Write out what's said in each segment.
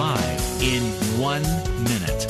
live in 1 minute.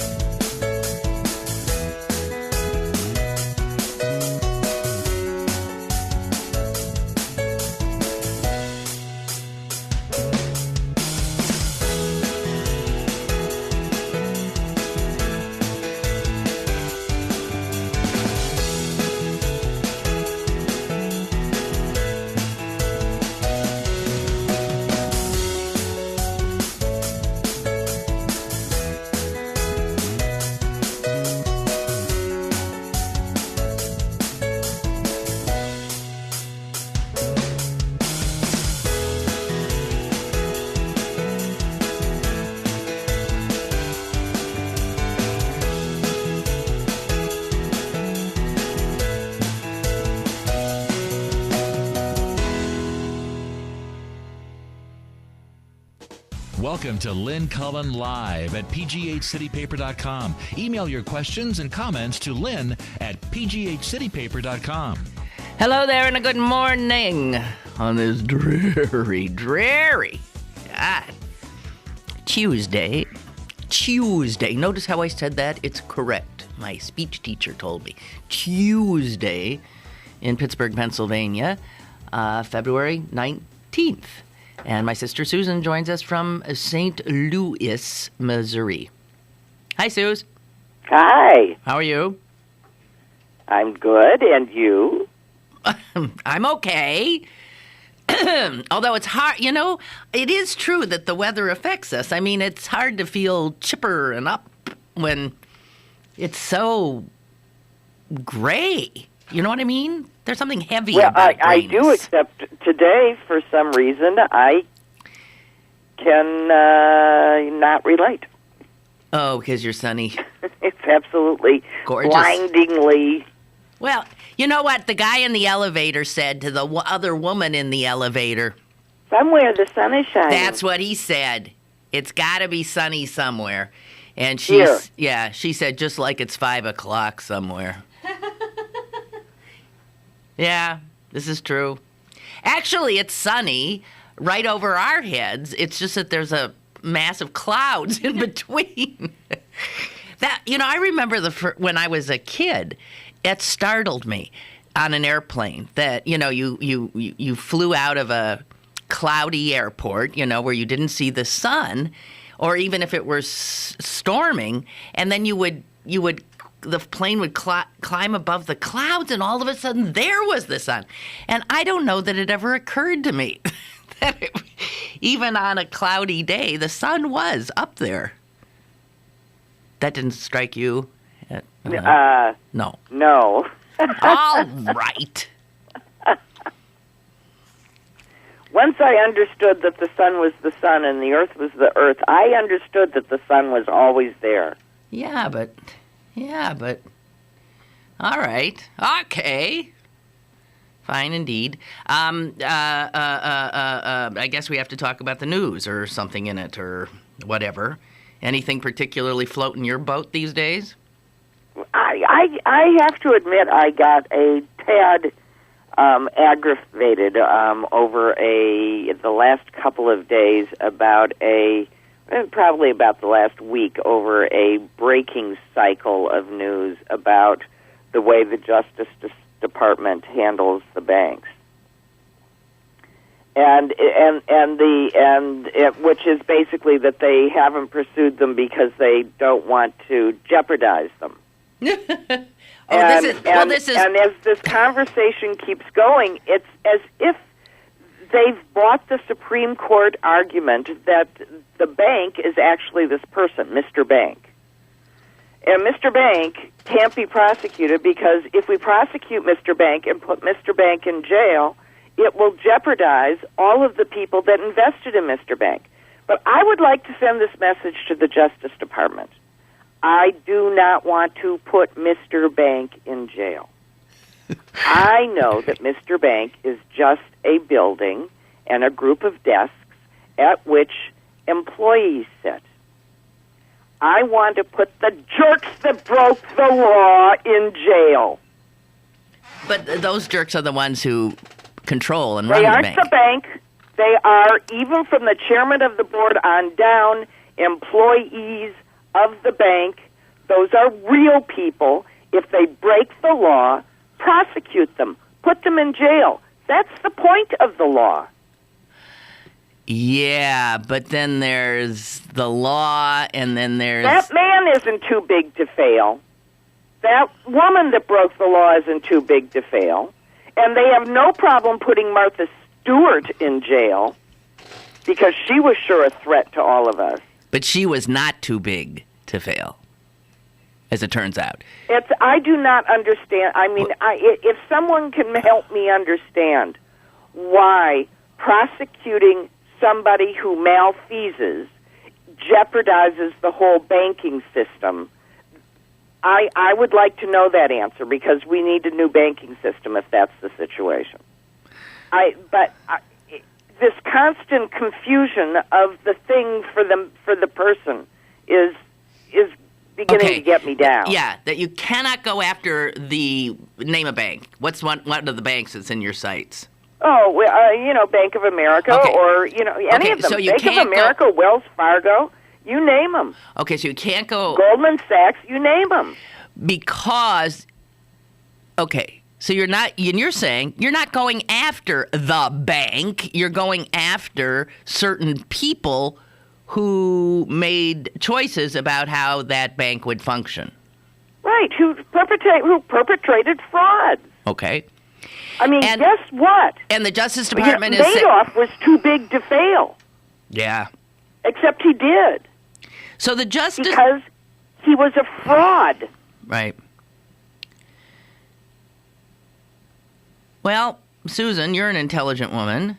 Welcome to Lynn Cullen Live at pghcitypaper.com. Email your questions and comments to Lynn at pghcitypaper.com. Hello there and a good morning on this dreary God, Tuesday. Notice how I said that? It's correct. My speech teacher told me. Tuesday in Pittsburgh, Pennsylvania, February 19th. And my sister Susan joins us from St. Louis, Missouri. Hi, Suze. Hi. How are you? I'm good, and you? I'm okay. Although it's hard, it is true that the weather affects us. I mean, it's hard to feel chipper and up when it's so gray. You know what I mean? There's something heavy about I do, except today, for some reason, I can not relate. Oh, because you're sunny. It's absolutely gorgeous. Blindingly. Well, you know what the guy in the elevator said to the other woman in the elevator? Somewhere the sun is shining. That's what he said. It's got to be sunny somewhere. And she said, just like it's 5 o'clock somewhere. Yeah, this is true. Actually, it's sunny right over our heads. It's just that there's a massive clouds in between. I remember when I was a kid, it startled me on an airplane that, you flew out of a cloudy airport, where you didn't see the sun, or even if it were storming, and then the plane would climb above the clouds, and all of a sudden there was the sun. And I don't know that it ever occurred to me that even on a cloudy day, the sun was up there. That didn't strike you? No. No. All right. Once I understood that the sun was the sun and the earth was the earth, I understood that the sun was always there. Yeah, but all right. Okay. Fine indeed. I guess we have to talk about the news or something in it or whatever. Anything particularly floating your boat these days? I have to admit I got a tad aggravated over the last couple of days probably about the last week over a breaking cycle of news about the way the Justice Department handles the banks, which is basically that they haven't pursued them because they don't want to jeopardize them. And as this conversation keeps going, it's as if they've bought the Supreme Court argument that the bank is actually this person, Mr. Bank. And Mr. Bank can't be prosecuted because if we prosecute Mr. Bank and put Mr. Bank in jail, it will jeopardize all of the people that invested in Mr. Bank. But I would like to send this message to the Justice Department. I do not want to put Mr. Bank in jail. I know that Mr. Bank is just a building and a group of desks at which employees sit. I want to put the jerks that broke the law in jail. But those jerks are the ones who control and run the bank. They aren't the bank. They are, even from the chairman of the board on down, employees of the bank. Those are real people. If they break the law, prosecute them, put them in jail. That's the point of the law. Yeah, but then there's the law, and then there's... That man isn't too big to fail. That woman that broke the law isn't too big to fail. And they have no problem putting Martha Stewart in jail because she was sure a threat to all of us. But she was not too big to fail, as it turns out. I do not understand. I mean, if someone can help me understand why prosecuting somebody who malfeases jeopardizes the whole banking system, I would like to know that answer, because we need a new banking system if that's the situation. This constant confusion of the thing for the person is beginning to get me down. Yeah, that you cannot go after the name a bank. What's one of the banks that's in your sites? Oh, Bank of America, or any of them. So Bank of America, Wells Fargo, you name them. Okay, so you can't go... Goldman Sachs, you name them. Because, so you're saying you're not going after the bank, you're going after certain people who made choices about how that bank would function. Right, who perpetrated frauds. Okay. I mean, guess what? And the Justice Department Madoff was too big to fail. Yeah. Except he did. So the Justice... Because he was a fraud. Right. Well, Susan, you're an intelligent woman.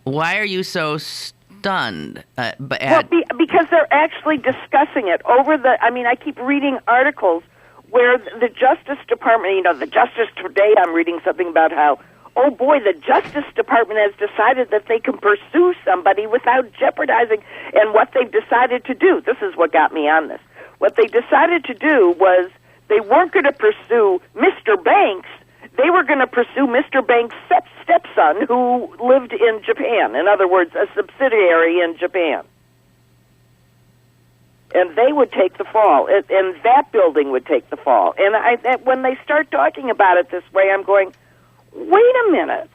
Why are you so stunned? Because they're actually discussing it I keep reading articles where the Justice Department, the Justice Today, I'm reading something about how, oh boy, the Justice Department has decided that they can pursue somebody without jeopardizing, and what they've decided to do, this is what got me on this, what they decided to do was they weren't going to pursue Mr. Banks, they were going to pursue Mr. Banks' stepson who lived in Japan, in other words, a subsidiary in Japan. And they would take the fall, and that building would take the fall. And when they start talking about it this way, I'm going, wait a minute.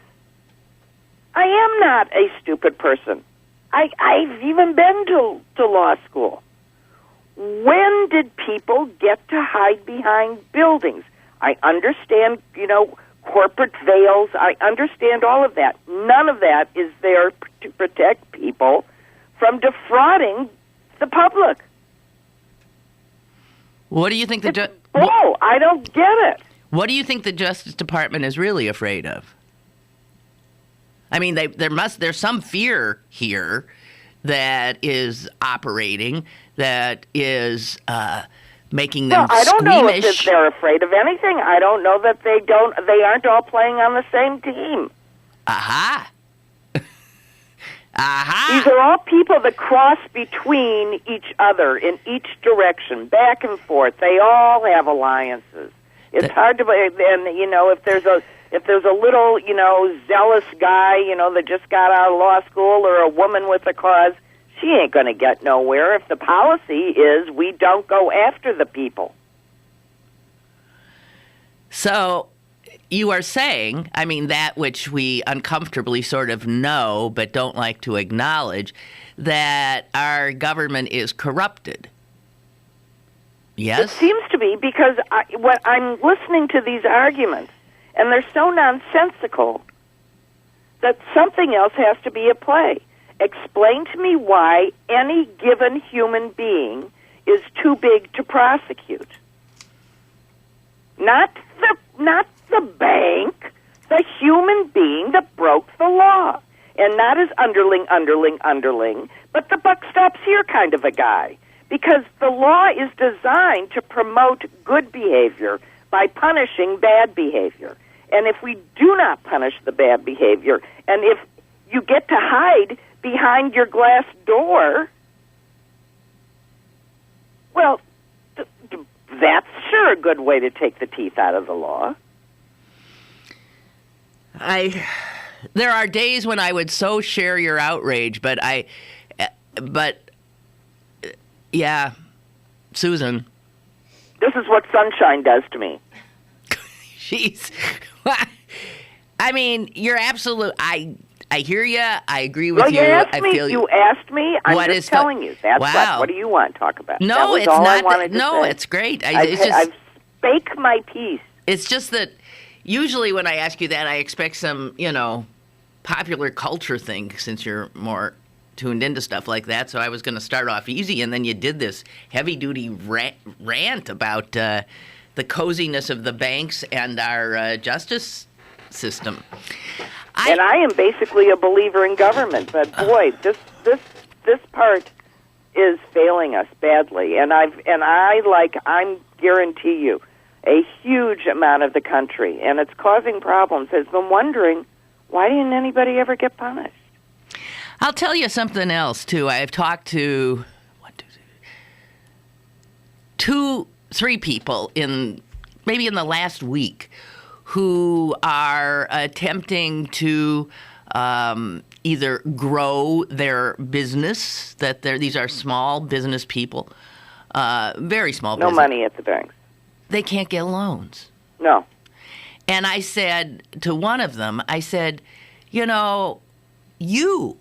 I am not a stupid person. I've even been to law school. When did people get to hide behind buildings? I understand, corporate veils. I understand all of that. None of that is there to protect people from defrauding the public. What do you think I don't get it. What do you think the Justice Department is really afraid of? I mean, there's some fear here that is operating, that is making them I don't squeamish. know if they're afraid of anything. I don't know that they aren't all playing on the same team. Aha. Aha. These are all people that cross between each other in each direction, back and forth. They all have alliances. It's hard to, and if there's a little, zealous guy, that just got out of law school, or a woman with a cause, she ain't going to get nowhere if the policy is we don't go after the people. So you are saying, that which we uncomfortably sort of know but don't like to acknowledge, that our government is corrupted. Yes? It seems to be, because when I'm listening to these arguments, and they're so nonsensical, that something else has to be at play. Explain to me why any given human being is too big to prosecute. Not the bank, the human being that broke the law. And not as underling, but the buck stops here kind of a guy. Because the law is designed to promote good behavior by punishing bad behavior. And if we do not punish the bad behavior, and if you get to hide behind your glass door, well, that's sure a good way to take the teeth out of the law. There are days when I would so share your outrage, but Yeah. Susan. This is what sunshine does to me. Jeez. I mean, you're absolute. I hear you. I agree with you. You asked I me. feel You asked me. I'm just telling you. That's wow. What do you want to talk about? No, that it's all not. I wanted to say. It's great. I've spake my piece. It's just that usually when I ask you that, I expect some, popular culture thing since you're more tuned into stuff like that. So I was going to start off easy, and then you did this heavy-duty rant about the coziness of the banks and our justice system. And I am basically a believer in government, but boy, this part is failing us badly. And I guarantee you, a huge amount of the country, and it's causing problems, has been wondering, why didn't anybody ever get punished? I'll tell you something else, too. I've talked to 3 people maybe in the last week who are attempting to either grow their business, these are small business people, very small business. No money at the banks. They can't get loans. No. And I said to one of them, you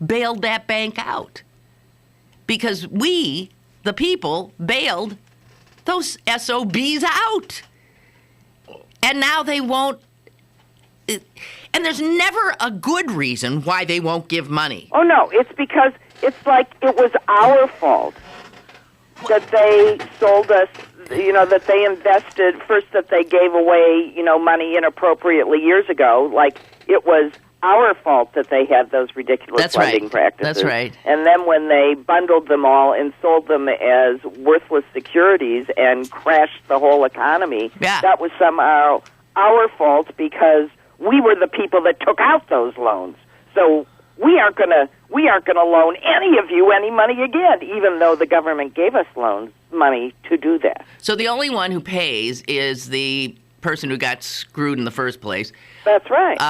bailed that bank out because we, the people, bailed those SOBs out. And now they won't. And there's never a good reason why they won't give money. Oh, no. It's because it's like it was our fault that they sold us, that they invested, first that they gave away, money inappropriately years ago. Like it was our fault that they had those ridiculous lending practices. That's right. And then when they bundled them all and sold them as worthless securities and crashed the whole economy, that was somehow our fault because we were the people that took out those loans. So we aren't going to loan any of you any money again, even though the government gave us money to do that. So the only one who pays is the person who got screwed in the first place. That's right.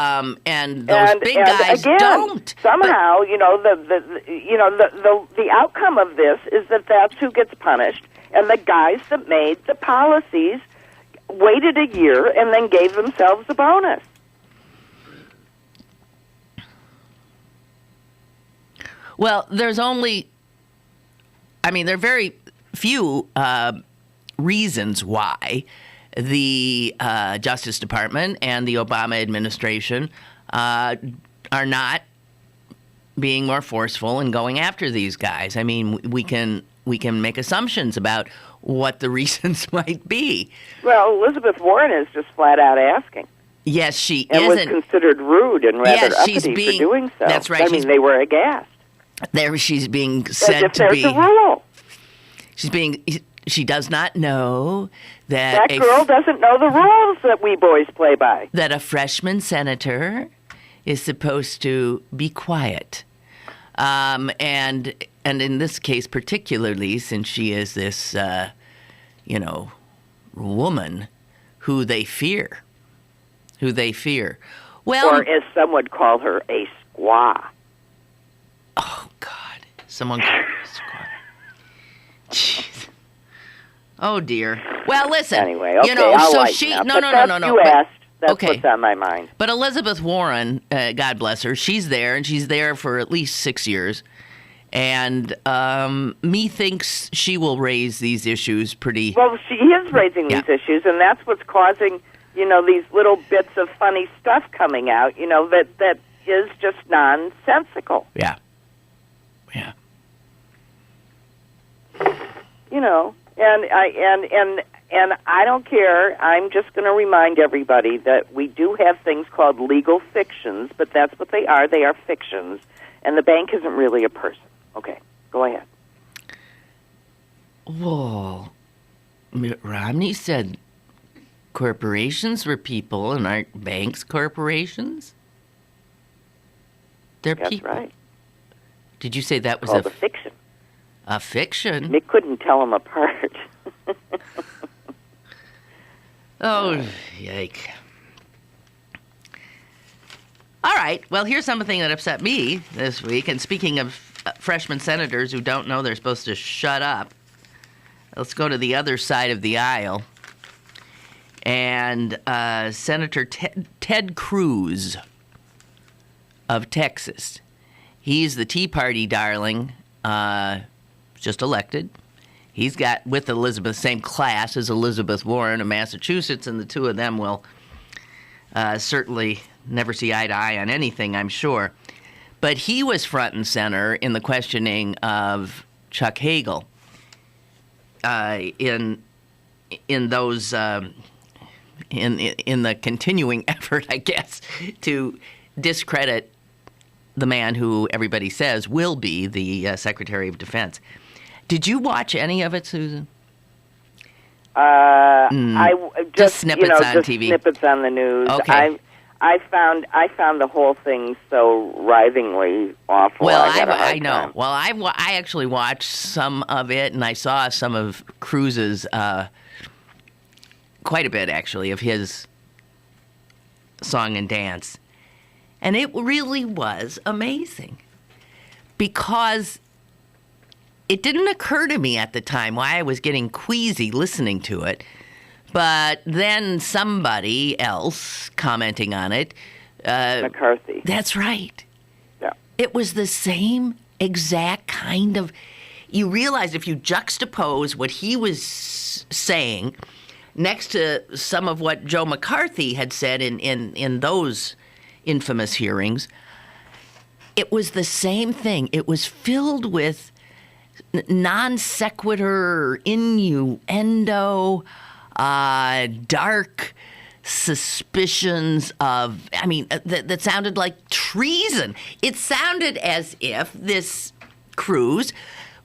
And those big guys again, don't. Somehow, the outcome of this is that's who gets punished, and the guys that made the policies waited a year and then gave themselves a bonus. Well, there are very few reasons why the Justice Department and the Obama administration are not being more forceful in going after these guys. I mean, we can make assumptions about what the reasons might be. Well, Elizabeth Warren is just flat out asking. Yes, she and isn't. Was considered rude and rather uppity for doing so. That's right. I mean, they were aghast. There, she's being said to be. There's a rule. She does not know that girl doesn't know the rules that we boys play by. That a freshman senator is supposed to be quiet, and in this case particularly, since she is this, woman who they fear. Well, or as some would call her, a squaw. Oh God! Someone call her a squaw. Jeez. Oh dear. Well, listen. Anyway, okay, no. You asked. That's what's on my mind. But Elizabeth Warren, God bless her, she's there, and she's there for at least 6 years, and methinks she will raise these issues pretty. Well, she is raising these issues, and that's what's causing these little bits of funny stuff coming out. That is just nonsensical. Yeah. And I don't care. I'm just going to remind everybody that we do have things called legal fictions, but that's what they are. They are fictions, and the bank isn't really a person. Okay, go ahead. Whoa. Mitt Romney said corporations were people and aren't banks corporations? They're That's people. Right. Did you say that was a fiction? A fiction? Mick couldn't tell them apart. Oh, yike. All right. Well, here's something that upset me this week. And speaking of freshman senators who don't know they're supposed to shut up. Let's go to the other side of the aisle. And Senator Ted Cruz of Texas. He's the Tea Party darling, just elected. He's got with Elizabeth, same class as Elizabeth Warren of Massachusetts, and the two of them will certainly never see eye to eye on anything, I'm sure. But he was front and center in the questioning of Chuck Hagel in those in the continuing effort, I guess, to discredit the man who everybody says will be the Secretary of Defense. Did you watch any of it, Susan? I just snippets on TV. Snippets on the news. Okay. I found the whole thing so writhingly awful. Well, I know. Time. Well, I actually watched some of it, and I saw some of Cruz's, quite a bit actually, of his song and dance, and it really was amazing because it didn't occur to me at the time why I was getting queasy listening to it. But then somebody else commenting on it. McCarthy. That's right. Yeah. It was the same exact kind of... You realize if you juxtapose what he was saying next to some of what Joe McCarthy had said in those infamous hearings, it was the same thing. It was filled with non sequitur, innuendo, dark suspicions of, that sounded like treason. It sounded as if this Cruz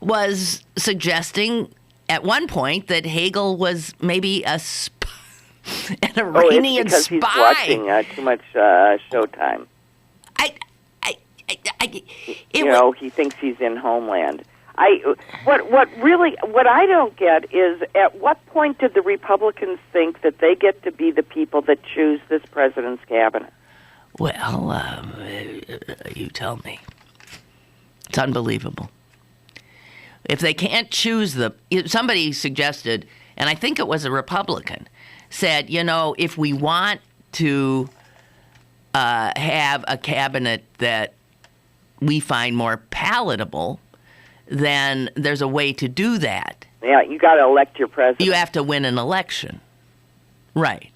was suggesting at one point that Hagel was maybe an Iranian it's because spy. He's watching too much Showtime. He thinks he's in Homeland. What I don't get is at what point did the Republicans think that they get to be the people that choose this president's cabinet? Well, you tell me. It's unbelievable. If they can't choose somebody suggested, and I think it was a Republican, said, if we want to have a cabinet that we find more palatable, then there's a way to do that. Yeah, you got to elect your president. You have to win an election. Right.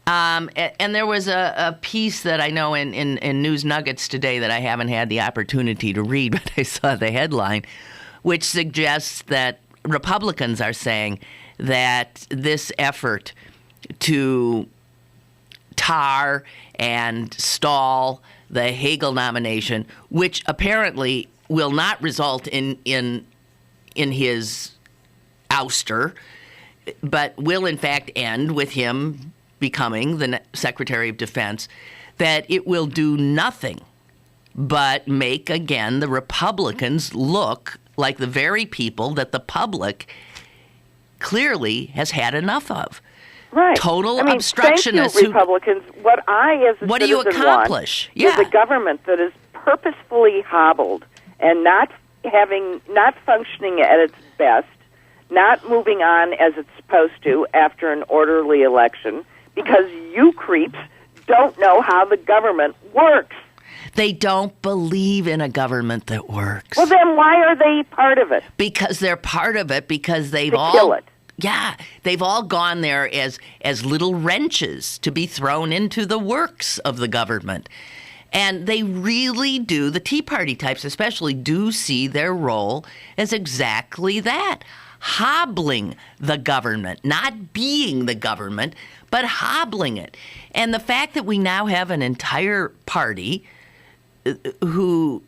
And there was a piece that I know in News Nuggets today that I haven't had the opportunity to read, but I saw the headline, which suggests that Republicans are saying that this effort to tar and stall the Hagel nomination, which apparently will not result in his ouster, but will in fact end with him becoming the Secretary of Defense, that it will do nothing but make again the Republicans look like the very people that the public clearly has had enough of. Right. Total obstructionists. Thank you, Republicans. What I, as a what do you accomplish? Want is a government that is purposefully hobbled and not functioning at its best, not moving on as it's supposed to after an orderly election, because you creeps don't know how the government works. They don't believe in a government that works. Well, then why are they part of it? Because they're part of it because they've kill it. Yeah, they've all gone there as little wrenches to be thrown into the works of the government. And they really do, the Tea Party types especially, do see their role as exactly that, hobbling the government, not being the government, but hobbling it. And the fact that we now have an entire party whose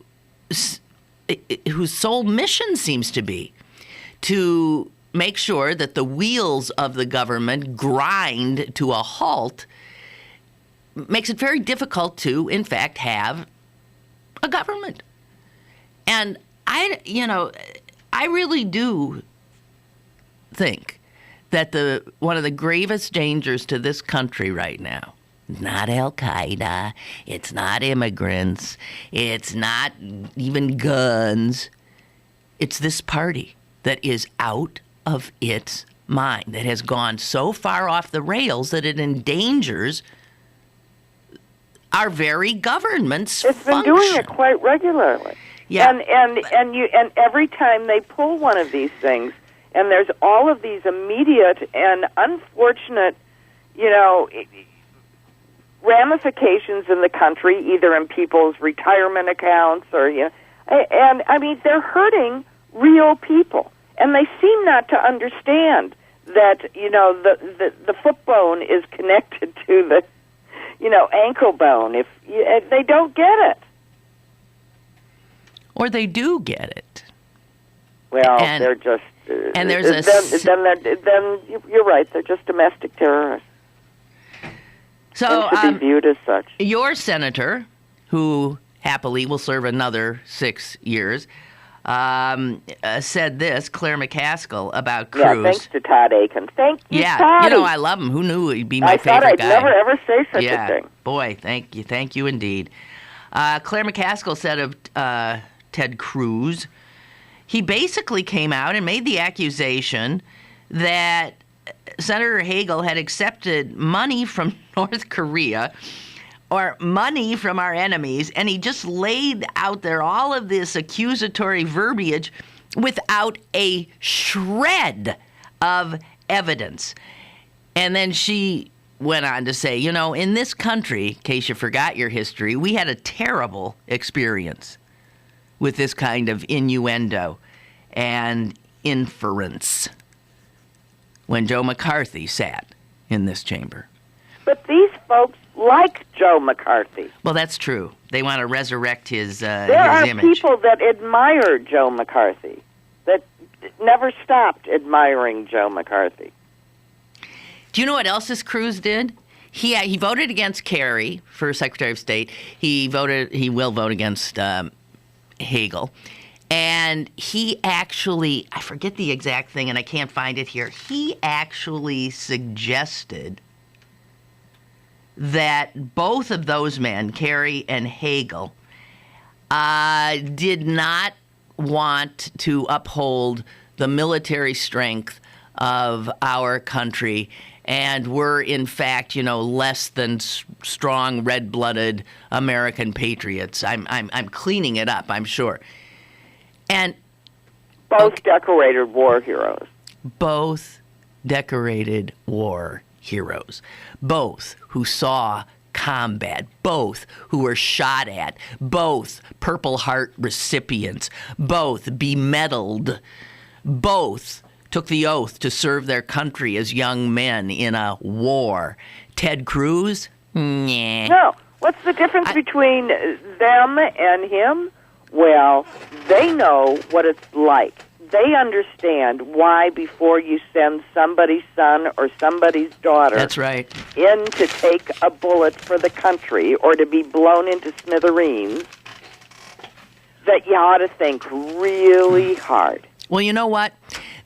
sole mission seems to be to make sure that the wheels of the government grind to a halt makes it very difficult to, in fact, have a government. And I really do think that one of the gravest dangers to this country right now not Al-Qaeda. It's not immigrants. It's not even guns. It's this party that is out of its mind, that has gone so far off the rails that it endangers our very government's It's been doing it quite regularly. Yeah. And every time they pull one of these things, and there's all of these immediate and unfortunate, ramifications in the country, either in people's retirement accounts or, and I mean, they're hurting real people. And they seem not to understand that, the foot bone is connected to the, ankle bone. If they don't get it. Or they do get it. Well, they're just... and there's then you're right, they're just domestic terrorists. So, and should be viewed as such. Your senator, who happily will serve another 6 years... said this, Claire McCaskill, about Cruz. Yeah, thanks to Todd Aiken. Thank you, Todd. I love him. Who knew he'd be my favorite guy? I thought I'd never ever say such a thing. Boy, thank you indeed. Claire McCaskill said of Ted Cruz, he basically came out and made the accusation that Senator Hagel had accepted money from North Korea or money from our enemies, and he just laid out there all of this accusatory verbiage without a shred of evidence. And then she went on to say, in this country, in case you forgot your history, we had a terrible experience with this kind of innuendo and inference when Joe McCarthy sat in this chamber. But these folks like Joe McCarthy. Well, that's true. They want to resurrect his image. There are people that admire Joe McCarthy, that never stopped admiring Joe McCarthy. Do you know what else this Cruz did? He voted against Kerry for Secretary of State. He will vote against Hagel. And he actually, I forget the exact thing and I can't find it here, he actually suggested that both of those men, Kerry and Hagel, did not want to uphold the military strength of our country and were, in fact, less than strong, red-blooded American patriots. I'm cleaning it up, I'm sure. And both decorated war heroes. Both decorated war heroes. Both who saw combat. Both who were shot at. Both Purple Heart recipients. Both bemedaled. Both took the oath to serve their country as young men in a war. Ted Cruz? Nah. No. What's the difference between them and him? Well, they know what it's like. They understand why before you send somebody's son or somebody's daughter That's right. in to take a bullet for the country or to be blown into smithereens, that you ought to think really hard. Well, you know what?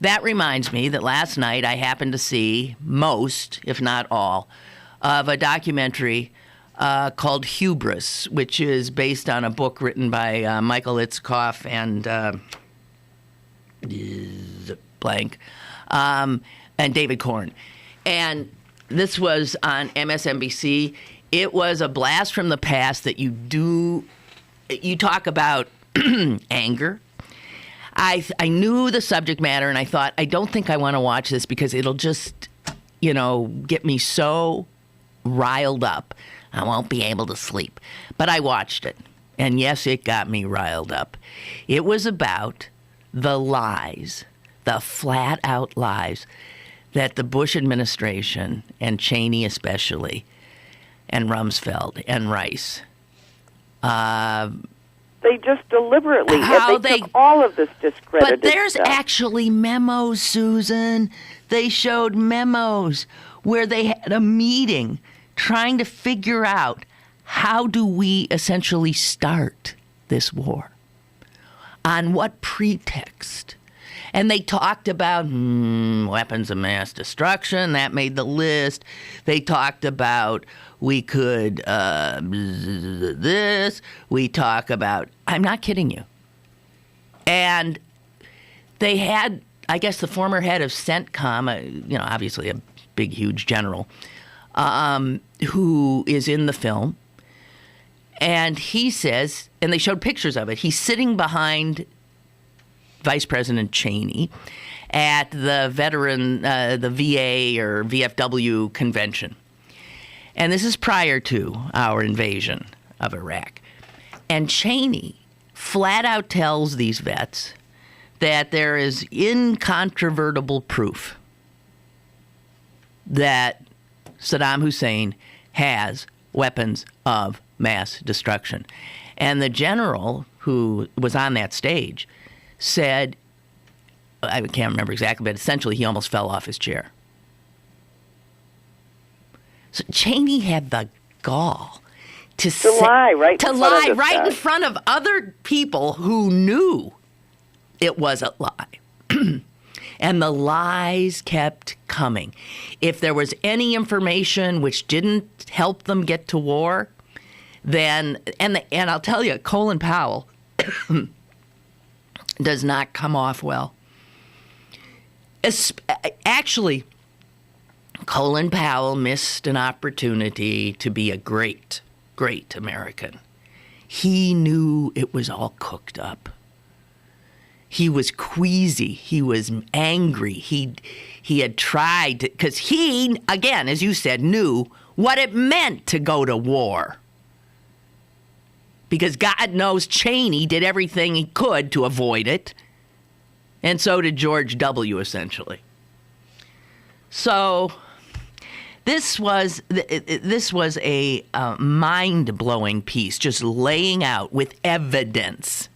That reminds me that last night I happened to see most, if not all, of a documentary called Hubris, which is based on a book written by Michael Itzkoff and and David Korn. And this was on MSNBC. It was a blast from the past that you talk about anger. I knew the subject matter, and I thought, I don't think I want to watch this because it'll just, get me so riled up. I won't be able to sleep. But I watched it, and yes, it got me riled up. It was about the lies, the flat-out lies that the Bush administration, and Cheney especially, and Rumsfeld, and Rice, they just deliberately, took all of this discredited But there's stuff. actually memos, Susan. They showed memos where they had a meeting trying to figure out how do we essentially start this war? On what pretext? And they talked about weapons of mass destruction. That made the list. They talked about we could this. We talk about, I'm not kidding you. And they had, I guess, the former head of CENTCOM, obviously a big, huge general, who is in the film. And he says, and they showed pictures of it, he's sitting behind Vice President Cheney at the the VA or VFW convention. And this is prior to our invasion of Iraq. And Cheney flat out tells these vets that there is incontrovertible proof that Saddam Hussein has weapons of mass destruction. And the general who was on that stage said, I can't remember exactly, but essentially he almost fell off his chair. So Cheney had the gall to lie right in front of other people who knew it was a lie. And the lies kept coming. If there was any information which didn't help them get to war, then, and I'll tell you, Colin Powell does not come off well. Actually, Colin Powell missed an opportunity to be a great, great American. He knew it was all cooked up. He was queasy. He was angry. He had tried to, because he, again, as you said, knew what it meant to go to war. Because God knows Cheney did everything he could to avoid it. And so did George W., essentially. So this was a mind-blowing piece, just laying out with evidence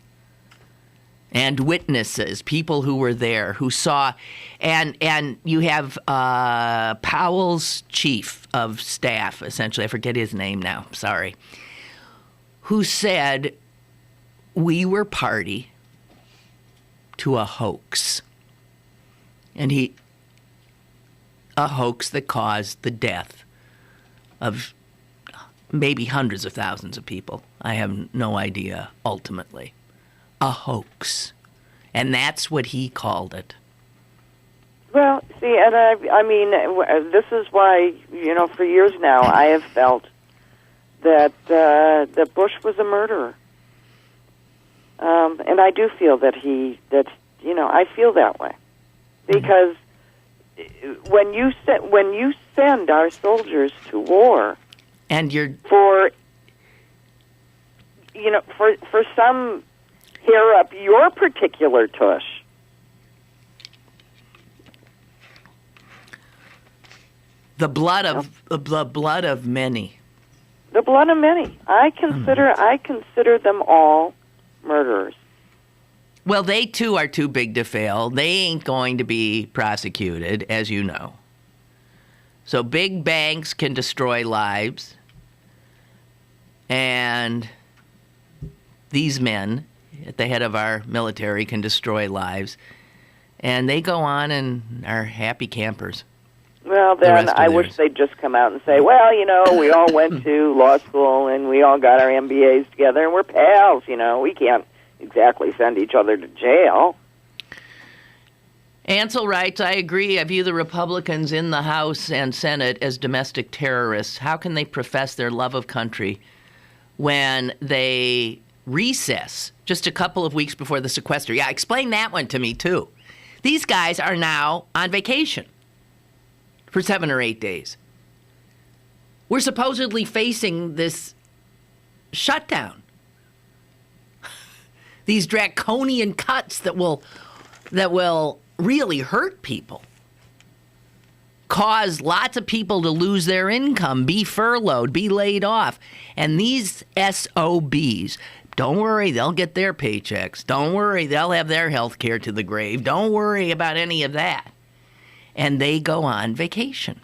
and witnesses, people who were there, who saw, and you have Powell's chief of staff, essentially, I forget his name now, sorry, who said, we were party to a hoax. And a hoax that caused the death of maybe hundreds of thousands of people. I have no idea, ultimately. A hoax. And that's what he called it. Well, see, and I mean, this is why, for years now, I have felt that Bush was a murderer. And I do feel that I feel that way. Because when you send our soldiers to war, and you're for some hair up your particular tush, the blood of many. The blood of many. I consider them all murderers. Well, they too are too big to fail. They ain't going to be prosecuted, as you know. So big banks can destroy lives. And these men at the head of our military can destroy lives. And they go on and are happy campers. Well, then I wish they'd just come out and say, well, we all went to law school and we all got our MBAs together and we're pals, we can't exactly send each other to jail. Ansel writes, I agree. I view the Republicans in the House and Senate as domestic terrorists. How can they profess their love of country when they recess just a couple of weeks before the sequester? Yeah, explain that one to me, too. These guys are now on vacation for 7 or 8 days. We're supposedly facing this shutdown. These draconian cuts that will really hurt people. Cause lots of people to lose their income, be furloughed, be laid off. And these SOBs, don't worry, they'll get their paychecks. Don't worry, they'll have their health care to the grave. Don't worry about any of that. And they go on vacation.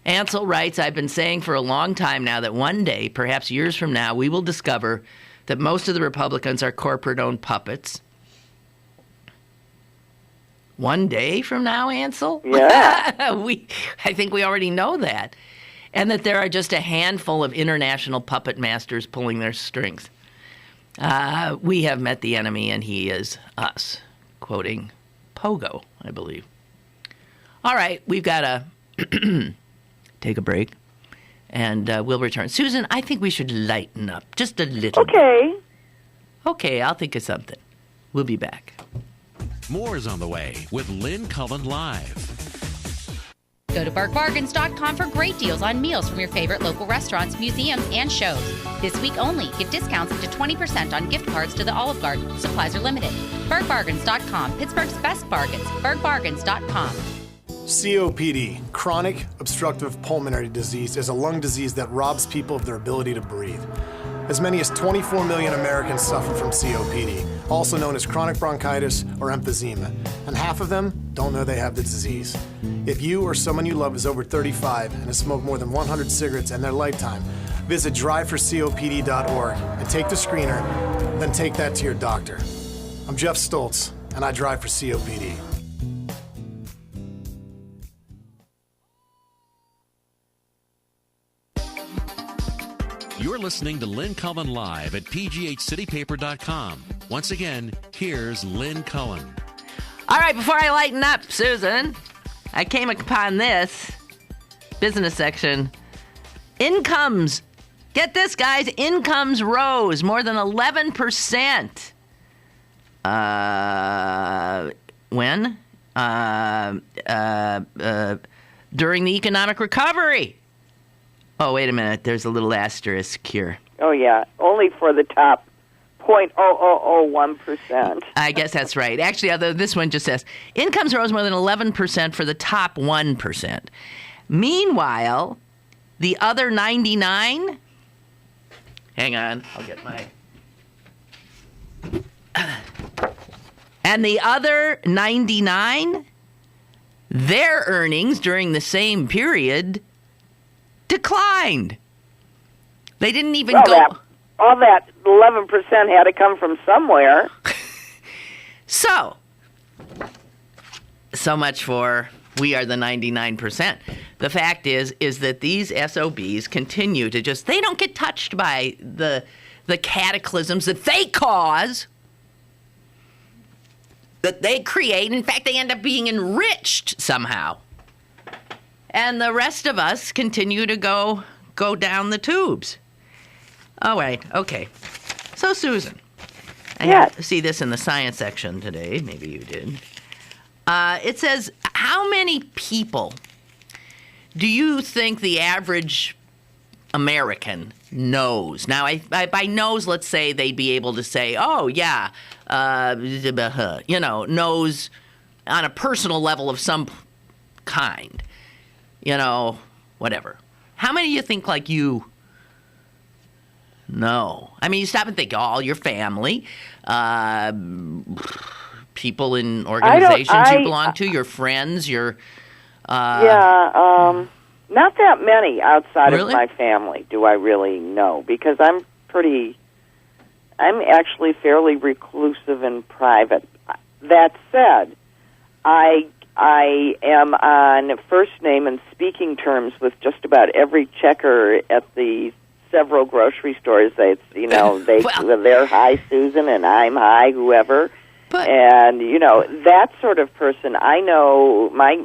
Ansel writes, I've been saying for a long time now that one day, perhaps years from now, we will discover that most of the Republicans are corporate-owned puppets. one day from now, Ansel? Yeah. I think we already know that. And that there are just a handful of international puppet masters pulling their strings. We have met the enemy, and he is us. Quoting Pogo, I believe. All right, we've got to take a break, and we'll return. Susan, I think we should lighten up just a little bit. Okay, I'll think of something. We'll be back. More is on the way with Lynn Cullen Live. Go to barkbargains.com for great deals on meals from your favorite local restaurants, museums, and shows. This week only, get discounts up to 20% on gift cards to the Olive Garden. Supplies are limited. barkbargains.com, Pittsburgh's best bargains. barkbargains.com. COPD, chronic obstructive pulmonary disease, is a lung disease that robs people of their ability to breathe. As many as 24 million Americans suffer from COPD, also known as chronic bronchitis or emphysema, and half of them don't know they have the disease. If you or someone you love is over 35 and has smoked more than 100 cigarettes in their lifetime, visit driveforcopd.org and take the screener, then take that to your doctor. I'm Jeff Stoltz, and I drive for COPD. You're listening to Lynn Cullen Live at pghcitypaper.com. Once again, here's Lynn Cullen. All right, before I lighten up, Susan, I came upon this business section. Incomes. Get this, guys. Incomes rose more than 11%. When? During the economic recovery. Oh, wait a minute. There's a little asterisk here. Oh, yeah. Only for the top 0.0001%. I guess that's right. Actually, although this one just says, incomes rose more than 11% for the top 1%. Meanwhile, the other 99... Hang on. I'll get my... And the other 99, their earnings during the same period declined. They didn't even go... All that 11% had to come from somewhere. So much for we are the 99%. The fact is that these SOBs continue to just... They don't get touched by the cataclysms that they cause, that they create. In fact, they end up being enriched somehow. And the rest of us continue to go down the tubes. All right, okay. So, Susan, I have to see this in the science section today. Maybe you did. It says, how many people do you think the average American knows? Now, by knows, let's say they'd be able to say, oh, yeah, knows on a personal level of some kind. Whatever. How many do you think, like you, know? I mean, you stop and think, all your family, people in organizations you belong to, your friends, your... not that many outside of my family do I really know, because I'm actually fairly reclusive and private. That said, I am on first name and speaking terms with just about every checker at the several grocery stores. They're hi Susan and I'm hi whoever. And that sort of person. I know my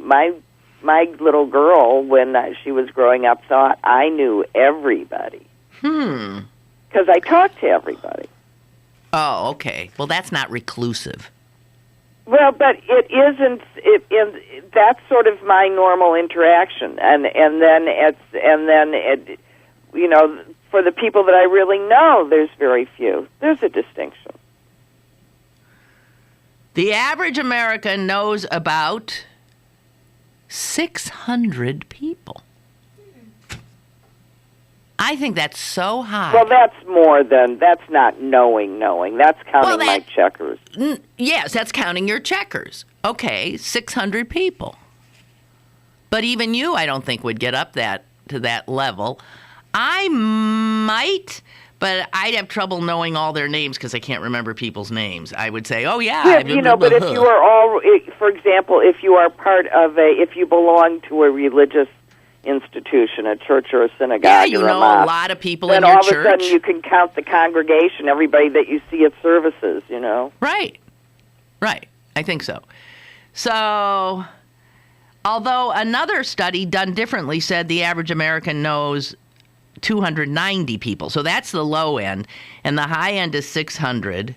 little girl, when she was growing up, thought I knew everybody. Because I talked to everybody. Oh, okay. Well, that's not reclusive. Well, but it isn't. That's sort of my normal interaction, and then for the people that I really know, there's very few. There's a distinction. The average American knows about 600 people. I think that's so high. Well, that's not knowing. That's counting my checkers. Yes, that's counting your checkers. Okay, 600 people. But even you, I don't think, would get up to that level. I might, But I'd have trouble knowing all their names because I can't remember people's names. I would say, oh, but if you are all, for example, if you are part of if you belong to a religious institution, a church or a synagogue you or know a mosque, a lot of people then in your all church. of a sudden you can count the congregation, everybody that you see at services, you know. Right. I think so. So, although another study done differently said the average American knows 290 people. So that's the low end. And the high end is 600.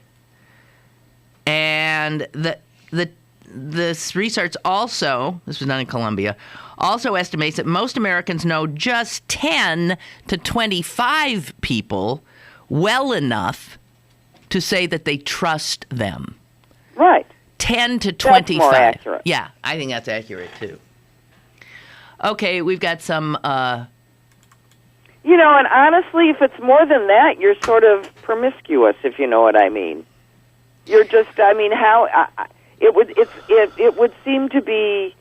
And this research also, this was done in Columbia, also estimates that most Americans know just 10 to 25 people well enough to say that they trust them. Right. 10 to 25. That's more accurate. Yeah, I think that's accurate, too. Okay, we've got some... You know, and honestly, if it's more than that, you're sort of promiscuous, if you know what I mean. You're just, I mean, how... It would seem to be,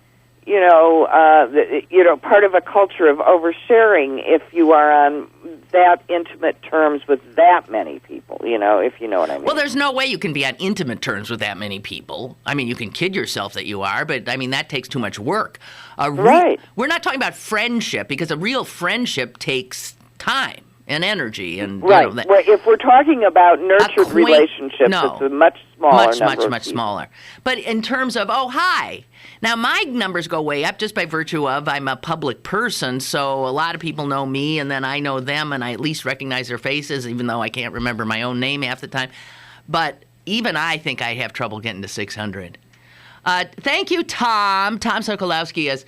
part of a culture of oversharing if you are on that intimate terms with that many people, if you know what I mean. Well, there's no way you can be on intimate terms with that many people. I mean, you can kid yourself that you are, but, I mean, that takes too much work. Right. We're not talking about friendship, because a real friendship takes time and energy. And right. Well, if we're talking about nurtured relationships, it's a much smaller number. Much smaller. But in terms of, oh, hi. Now, my numbers go way up just by virtue of I'm a public person, so a lot of people know me, and then I know them, and I at least recognize their faces, even though I can't remember my own name half the time. But even I think I have trouble getting to 600. Thank you, Tom. Tom Sokolowski has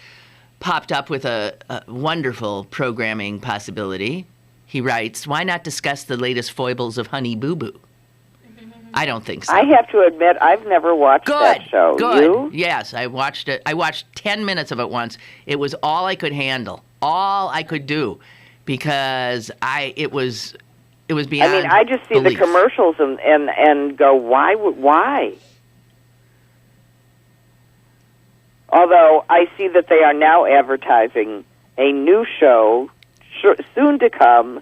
popped up with a wonderful programming possibility. He writes, why not discuss the latest foibles of Honey Boo Boo? I don't think so. I have to admit, I've never watched that show. Good. You? Yes, I watched it. I watched 10 minutes of it once. It was all I could handle, all I could do, because it was beyond. I mean, I just see belief. the commercials and go, why? Although I see that they are now advertising a new show, soon to come,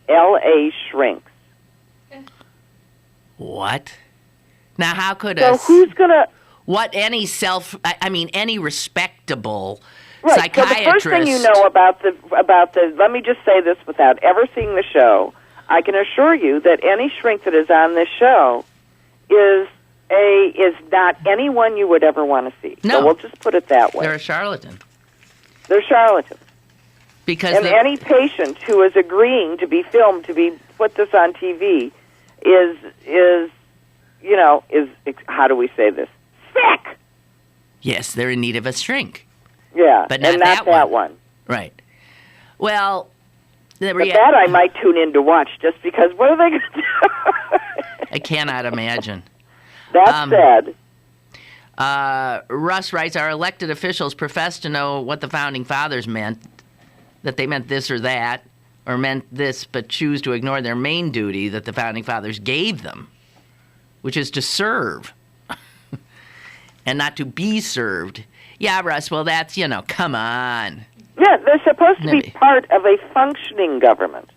L.A. Shrinks. What? Now, how could who's gonna? Any respectable right. psychiatrist? So the first thing you know about the. Let me just say this without ever seeing the show. I can assure you that any shrink that is on this show is not anyone you would ever want to see. No. So we'll just put it that way. They're a charlatan. They're charlatans. Because any patient who is agreeing to be filmed, to be put this on TV, is how do we say this? Sick. Yes, they're in need of a shrink. Yeah, but not that one. Right. Well, that I might tune in to watch just because. What are they going to do? I cannot imagine. That said. Russ writes, our elected officials profess to know what the Founding Fathers meant, that they meant this or that, or meant this, but choose to ignore their main duty that the Founding Fathers gave them, which is to serve and not to be served. Yeah, Russ, well, that's, come on. Yeah, they're supposed to be part of a functioning government.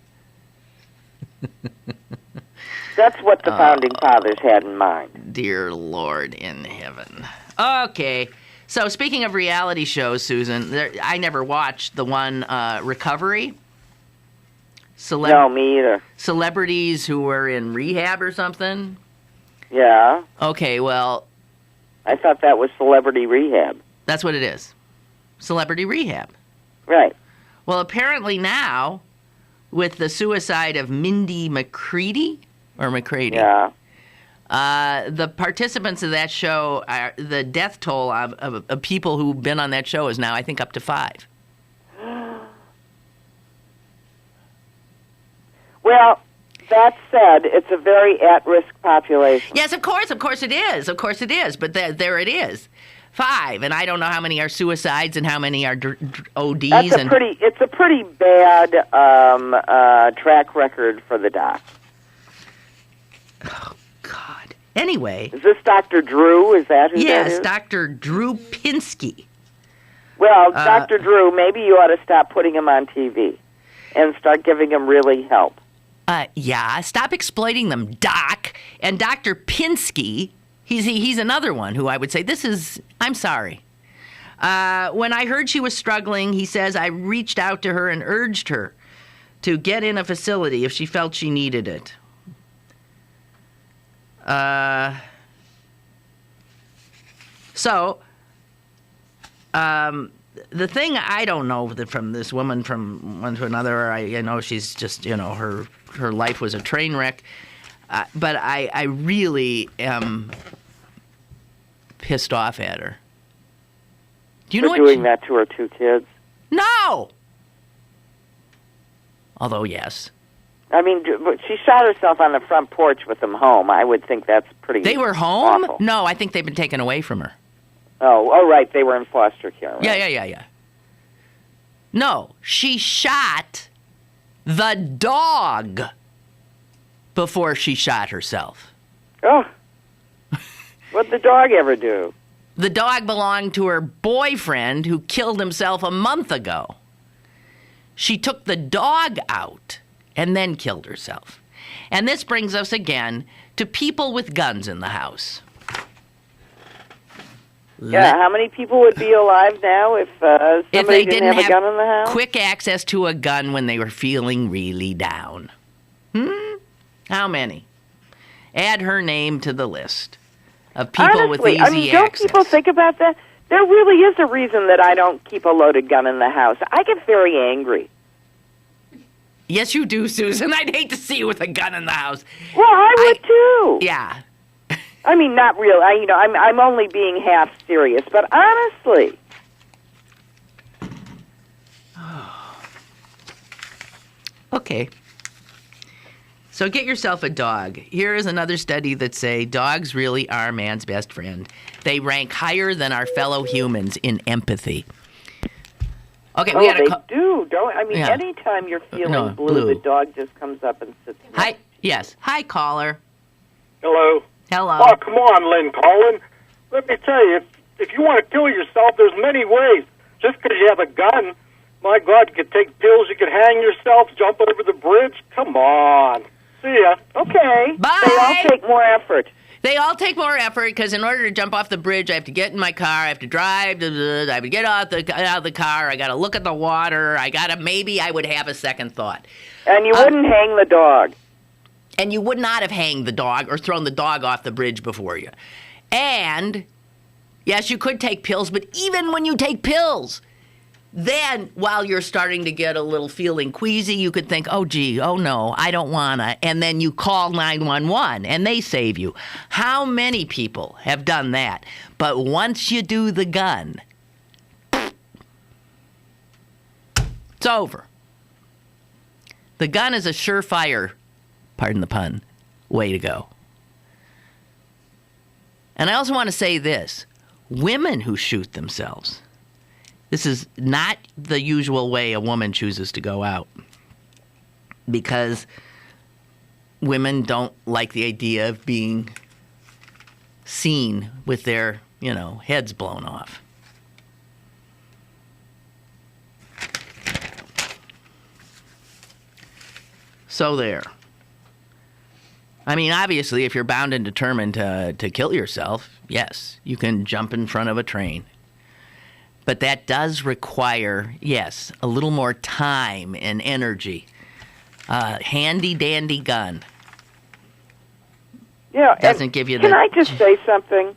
That's what the Founding Fathers had in mind. Dear Lord in heaven. Okay. So speaking of reality shows, Susan, I never watched the one Recovery. No, me either. Celebrities who were in rehab or something? Yeah. Okay, well... I thought that was Celebrity Rehab. That's what it is. Celebrity Rehab. Right. Well, apparently now, with the suicide of Mindy McCready, Yeah. The participants of that show, the death toll of people who've been on that show is now, I think, up to 5. Well, that said, it's a very at-risk population. Yes, of course it is. But there it is, 5, and I don't know how many are suicides and how many are ODs. It's a pretty bad track record for the doc. Oh God. Anyway, is this Dr. Drew? Is that who that is? Yes, Dr. Drew Pinsky. Well, Dr. Drew, maybe you ought to stop putting him on TV and start giving him really help. Yeah, stop exploiting them, Doc. And Dr. Pinsky, he's another one who I would say, I'm sorry. When I heard she was struggling, he says, I reached out to her and urged her to get in a facility if she felt she needed it. The thing I don't know from this woman from one to another, I know she's just, her life was a train wreck. But I really am pissed off at her. Do you know what doing that to her 2 kids? No! Although, yes. I mean, she shot herself on the front porch with them home. I would think that's pretty They were home? awful. No, I think they've been taken away from her. Oh, right. They were in foster care, right? Yeah. No, she shot the dog before she shot herself. Oh. What'd the dog ever do? The dog belonged to her boyfriend who killed himself a month ago. She took the dog out and then killed herself. And this brings us again to people with guns in the house. Yeah, how many people would be alive now if somebody didn't have a gun in the house? Quick access to a gun when they were feeling really down. How many? Add her name to the list of people with easy access. Don't people think about that? There really is a reason that I don't keep a loaded gun in the house. I get very angry. Yes, you do, Susan. I'd hate to see you with a gun in the house. Well, I would too. Yeah. I mean, not real. I'm only being half serious, but honestly. Okay. So get yourself a dog. Here is another study that say dogs really are man's best friend. They rank higher than our fellow humans in empathy. Okay, we do, don't? I mean, anytime you're feeling blue, the dog just comes up and sits. Hi, yes. Hi, caller. Hello. Hello. Oh, come on, Lynn Cullen. Let me tell you, if you want to kill yourself, there's many ways. Just because you have a gun, my God, you could take pills, you could hang yourself, jump over the bridge. Come on. See ya. Okay. Bye. They all take more effort. They all take more effort because in order to jump off the bridge, I have to get in my car, I have to drive, I have to get out of the car, I got to look at the water, maybe I would have a second thought. And you wouldn't hang the dog. And you would not have hanged the dog or thrown the dog off the bridge before you. And, yes, you could take pills, but even when you take pills, then while you're starting to get a little feeling queasy, you could think, oh, no, I don't want to. And then you call 911 and they save you. How many people have done that? But once you do the gun, it's over. The gun is a surefire, pardon the pun, way to go. And I also want to say this. Women who shoot themselves, this is not the usual way a woman chooses to go out. Because women don't like the idea of being seen with their, heads blown off. So there. I mean, obviously, if you're bound and determined to kill yourself, yes, you can jump in front of a train. But that does require, yes, a little more time and energy. Handy-dandy gun. Yeah, doesn't give you the... Can I just say something?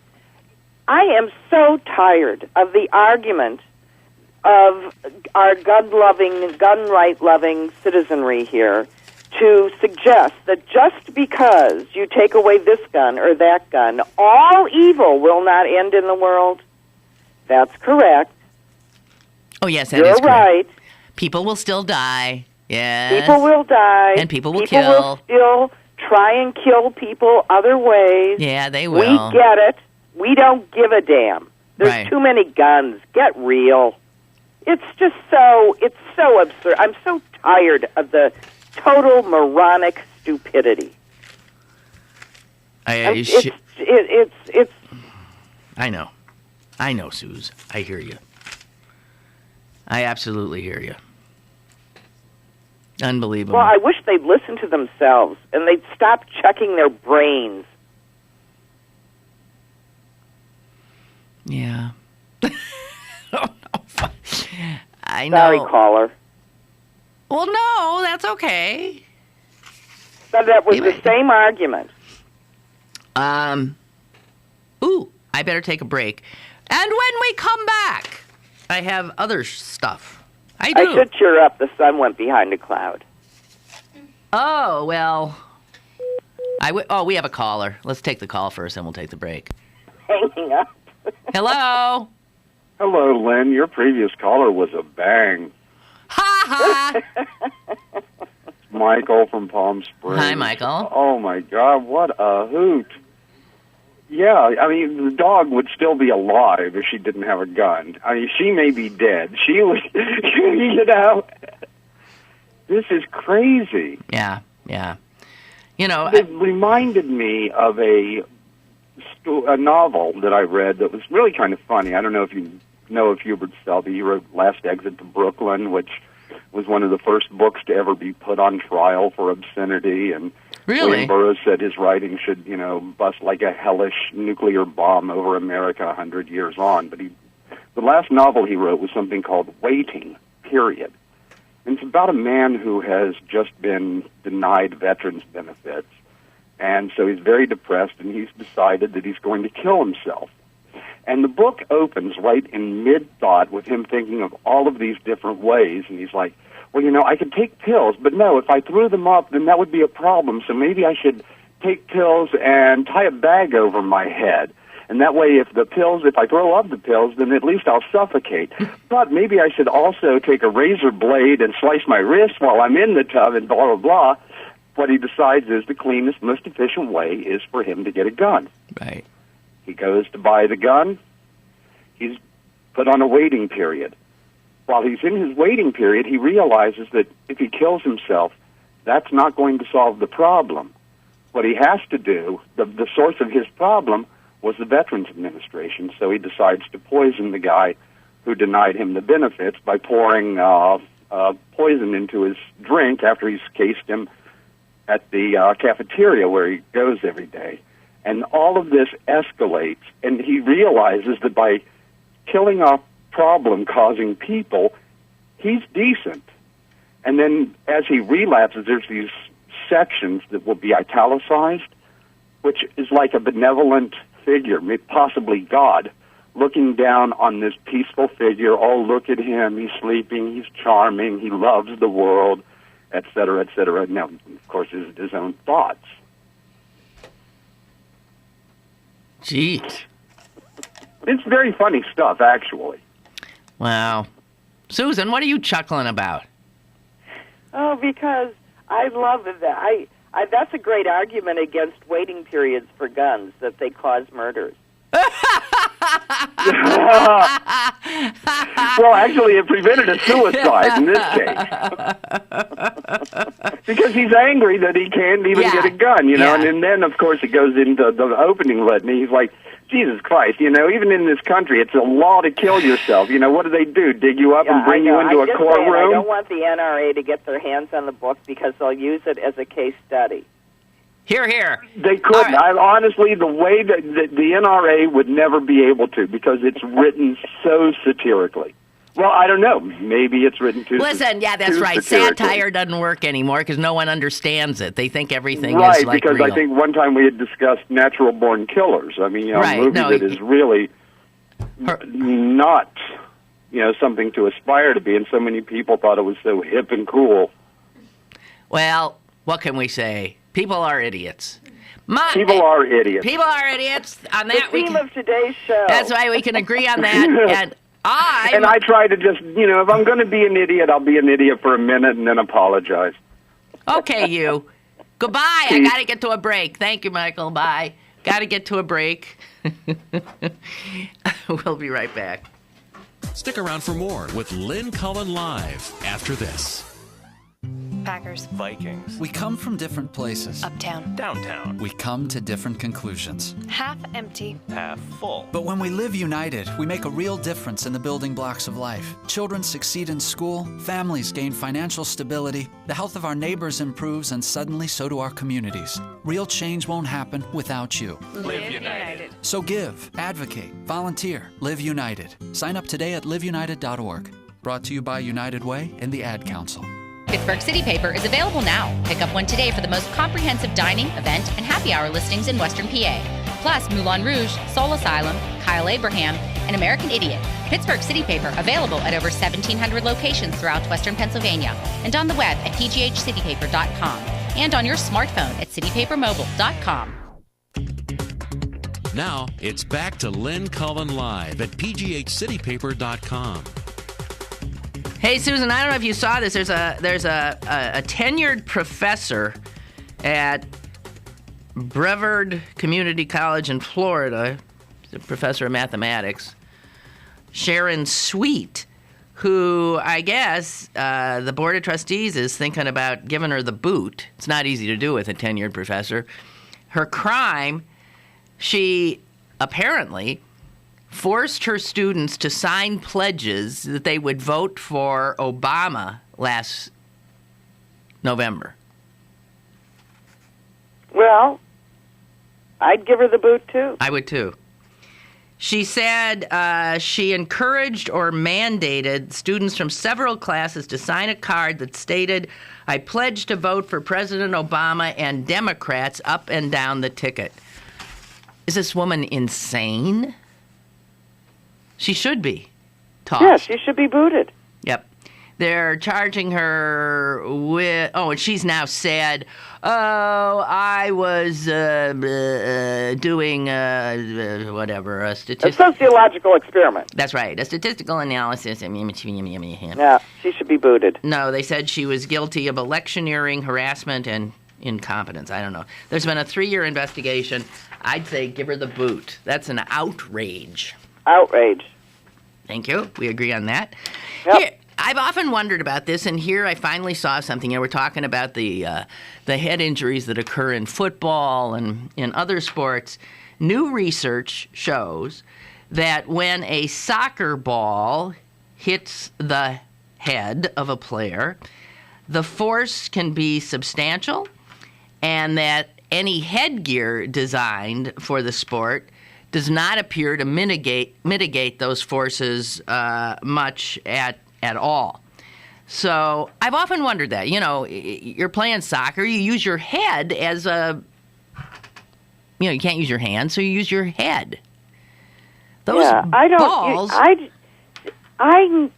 I am so tired of the argument of our gun-loving, gun-right-loving citizenry here to suggest that just because you take away this gun or that gun, all evil will not end in the world. That's correct. Oh, yes, that You're is correct. right. People will still die. Yes. People will die. And people will kill. People will still try and kill people other ways. Yeah, they will. We get it. We don't give a damn. There's too many guns. Get real. It's just it's so absurd. I'm so tired of the total moronic stupidity. It's I know, Suze. I hear you. I absolutely hear you. Unbelievable. Well, I wish they'd listen to themselves and they'd stop checking their brains. Yeah. Oh, no. I know. Sorry, caller. Well, no, that's okay. So that was the same argument. Ooh, I better take a break. And when we come back, I have other stuff. I do. I should cheer up. The sun went behind a cloud. Oh, well. We have a caller. Let's take the call first, and we'll take the break. Hanging up. Hello? Hello, Lynn. Your previous caller was a bang. Ha ha! Michael from Palm Springs. Hi, Michael. Oh, my God. What a hoot. Yeah, I mean, the dog would still be alive if she didn't have a gun. I mean, she may be dead. She was, you know, this is crazy. Yeah. You know, it reminded me of a novel that I read that was really kind of funny. I don't know if you know of Hubris. He wrote Last Exit to Brooklyn, which was one of the first books to ever be put on trial for obscenity. And really? William Burroughs said his writing should, bust like a hellish nuclear bomb over America 100 years on. But the last novel he wrote was something called Waiting, period. And it's about a man who has just been denied veterans benefits. And so he's very depressed, and he's decided that he's going to kill himself. And the book opens right in mid-thought with him thinking of all of these different ways. And he's like, well, I could take pills, but no, if I threw them up, then that would be a problem. So maybe I should take pills and tie a bag over my head. And that way, if I throw up the pills, then at least I'll suffocate. But maybe I should also take a razor blade and slice my wrist while I'm in the tub and blah, blah, blah. What he decides is the cleanest, most efficient way is for him to get a gun. Right. He goes to buy the gun. He's put on a waiting period. While he's in his waiting period, he realizes that if he kills himself, that's not going to solve the problem. What he has to do, the source of his problem, was the Veterans Administration. So he decides to poison the guy who denied him the benefits by pouring poison into his drink after he's cased him at the cafeteria where he goes every day. And all of this escalates, and he realizes that by killing off problem-causing people, he's decent. And then as he relapses, there's these sections that will be italicized, which is like a benevolent figure, possibly God, looking down on this peaceful figure. Oh, look at him. He's sleeping. He's charming. He loves the world, et cetera, et cetera. Now, of course, his own thoughts. Jeez. It's very funny stuff, actually. Wow. Susan, what are you chuckling about? Oh, because I love that. That's a great argument against waiting periods for guns, that they cause murders. Well, actually, it prevented a suicide in this case. Because he's angry that he can't even get a gun, and then, of course, it goes into the opening litany. He's like, Jesus Christ, even in this country, it's a law to kill yourself. What do? Dig you up and bring you into a courtroom? I don't want the NRA to get their hands on the book because they'll use it as a case study. Hear, hear. They couldn't. Right. Honestly, the way that the NRA would never be able to because it's written so satirically. Well, I don't know. Maybe it's written too. Listen, that's right. Satire doesn't work anymore because no one understands it. They think everything is like right, because real. I think one time we had discussed natural-born killers. I mean, a movie that is really not, something to aspire to be, and so many people thought it was so hip and cool. Well, what can we say? People are idiots. People are idiots. People are idiots. On that, the theme of today's show. That's why we can agree on that. And I try to just, if I'm going to be an idiot, I'll be an idiot for a minute and then apologize. Okay, you. Goodbye. I got to get to a break. Thank you, Michael. Bye. Got to get to a break. We'll be right back. Stick around for more with Lynn Cullen Live after this. Packers Packers. Vikings. We come from different places. Uptown. Downtown. We come to different conclusions. Half empty. Half full. But when we live united, we make a real difference in the building blocks of life. Children succeed in school, families gain financial stability, the health of our neighbors improves, and suddenly so do our communities. Real change won't happen without you. Live United. So give, advocate, volunteer, live united. Sign up today at liveunited.org. Brought to you by United Way and the Ad Council. Pittsburgh City Paper is available now. Pick up one today for the most comprehensive dining, event, and happy hour listings in Western PA. Plus Moulin Rouge, Soul Asylum, Kyle Abraham, and American Idiot. Pittsburgh City Paper available at over 1,700 locations throughout Western Pennsylvania and on the web at pghcitypaper.com and on your smartphone at citypapermobile.com. Now, it's back to Lynn Cullen Live at pghcitypaper.com. Hey, Susan, I don't know if you saw this. There's a tenured professor at Brevard Community College in Florida. He's a professor of mathematics. Sharon Sweet, who I guess the Board of Trustees is thinking about giving her the boot. It's not easy to do with a tenured professor. Her crime, she apparently forced her students to sign pledges that they would vote for Obama last November. Well, I'd give her the boot, too. I would, too. She said she encouraged or mandated students from several classes to sign a card that stated, "I pledge to vote for President Obama and Democrats up and down the ticket." Is this woman insane? She should be tossed. Yeah, she should be booted. Yep. They're charging her with... Oh, and she's now said, I was doing whatever, a statistical... A sociological experiment. That's right, a statistical analysis. Yeah, she should be booted. No, they said she was guilty of electioneering, harassment, and incompetence. I don't know. There's been a 3-year investigation. I'd say give her the boot. That's an outrage. Outrage. Thank you. We agree on that. Yep. Here, I've often wondered about this, and here I finally saw something. You know, we're talking about the head injuries that occur in football and in other sports. New research shows that when a soccer ball hits the head of a player, the force can be substantial, and that any headgear designed for the sport does not appear to mitigate those forces much at all. So I've often wondered that. You know, you're playing soccer, you use your head as a... You know, you can't use your hands, so you use your head. Those balls... I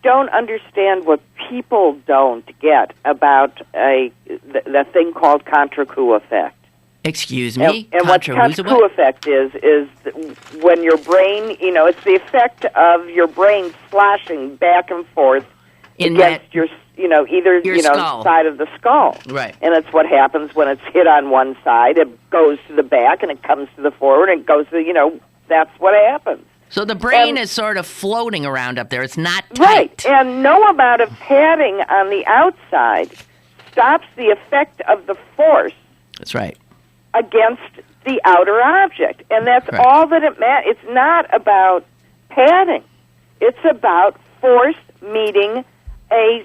don't understand what people don't get about the thing called contre-coup effect. Excuse me? And what contre-coup effect is when your brain, you know, it's the effect of your brain slashing back and forth against your, you know, either, you know, skull. Side of the skull. Right. And it's what happens when it's hit on one side. It goes to the back and it comes to the forward and it goes to, you know, that's what happens. So the brain is sort of floating around up there. It's not tight. Right. And no amount of padding on the outside stops the effect of the force. That's right. Against the outer object. And that's all that it matters. It's not about padding. It's about force meeting a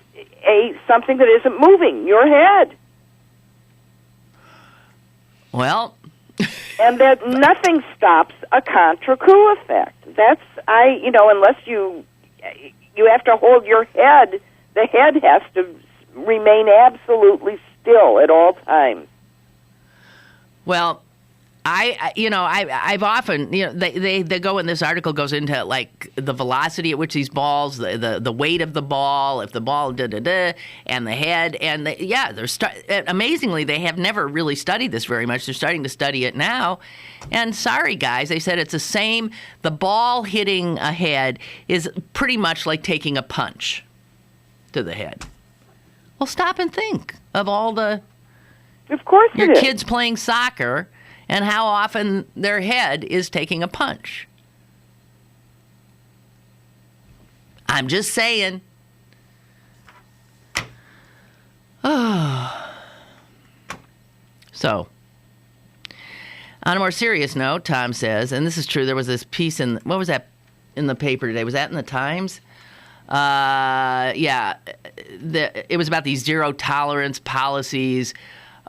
something that isn't moving, your head. Well... And that nothing stops a contre-coup effect. That's, unless you have to hold your head, the head has to remain absolutely still at all times. Well, I've often, you know, they go in, this article goes into like the velocity at which these balls, the weight of the ball, if the ball and the head, and amazingly they have never really studied this very much. They're starting to study it now, and sorry guys, they said it's the same. The ball hitting a head is pretty much like taking a punch to the head. Well, stop and think of all the, of course, your kids playing soccer. And how often their head is taking a punch. I'm just saying. Oh. So, on a more serious note, Tom says, and this is true, there was this piece in, what was that in the paper today? Was that in the Times? It was about these zero tolerance policies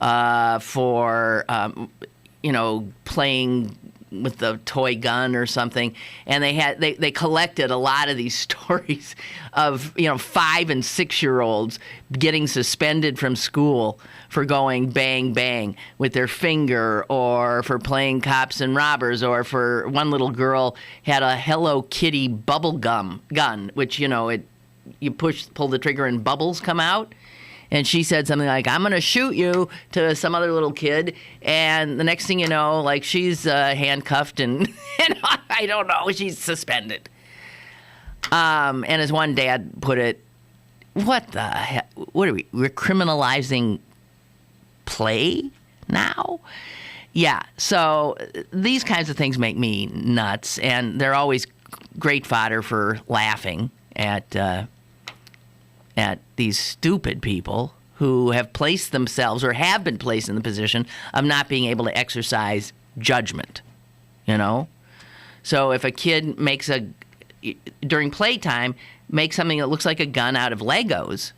for, playing with the toy gun or something, and they collected a lot of these stories of 5 and 6 year olds getting suspended from school for going bang bang with their finger, or for playing cops and robbers, or for one little girl had a Hello Kitty bubble gum gun, which you pull the trigger and bubbles come out. And she said something like, "I'm going to shoot you," to some other little kid. And the next thing you know, like, she's handcuffed and I don't know, she's suspended. And as one dad put it, what the heck? What are we? We're criminalizing play now? Yeah. So these kinds of things make me nuts. And they're always great fodder for laughing at these stupid people who have placed themselves or have been placed in the position of not being able to exercise judgment, So if a kid during playtime, makes something that looks like a gun out of Legos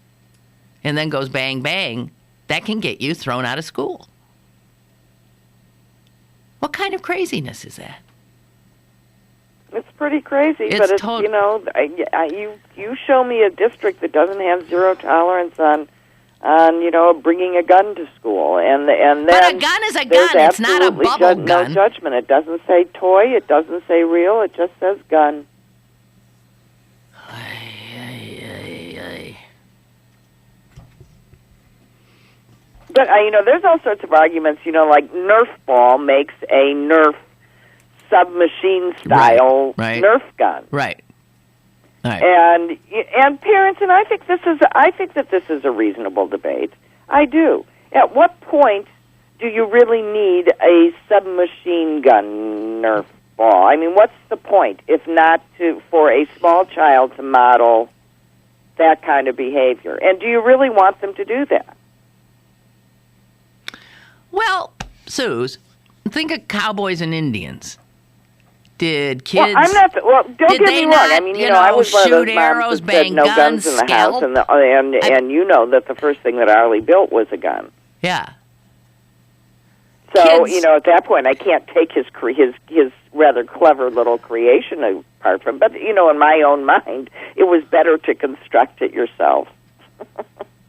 and then goes bang, bang, that can get you thrown out of school. What kind of craziness is that? It's pretty crazy, it's but it's you show me a district that doesn't have zero tolerance on bringing a gun to school, and then but a gun is a gun. It's not a bubble gun. No judgment. It doesn't say toy. It doesn't say real. It just says gun. But there's all sorts of arguments. Like Nerf ball makes a Nerf submachine style Nerf gun. Right. And parents, and I think that this is a reasonable debate. I do. At what point do you really need a submachine gun Nerf ball? I mean, what's the point if not for a small child to model that kind of behavior? And do you really want them to do that? Well, Suze, think of cowboys and Indians. Did kids? Well, don't get me wrong. I mean, I was one of those moms that said no guns in the house, and you know that the first thing that Arlie built was a gun. Yeah. So at that point, I can't take his rather clever little creation apart from. But in my own mind, it was better to construct it yourself.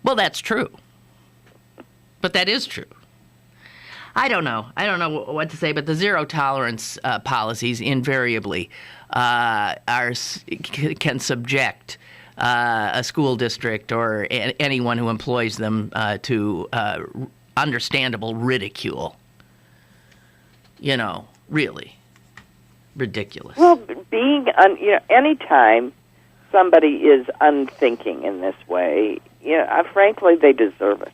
Well, that's true. But that is true. I don't know what to say, but the zero tolerance policies invariably can subject a school district or anyone who employs them to understandable ridicule. Really ridiculous. Well, anytime somebody is unthinking in this way, frankly, they deserve it.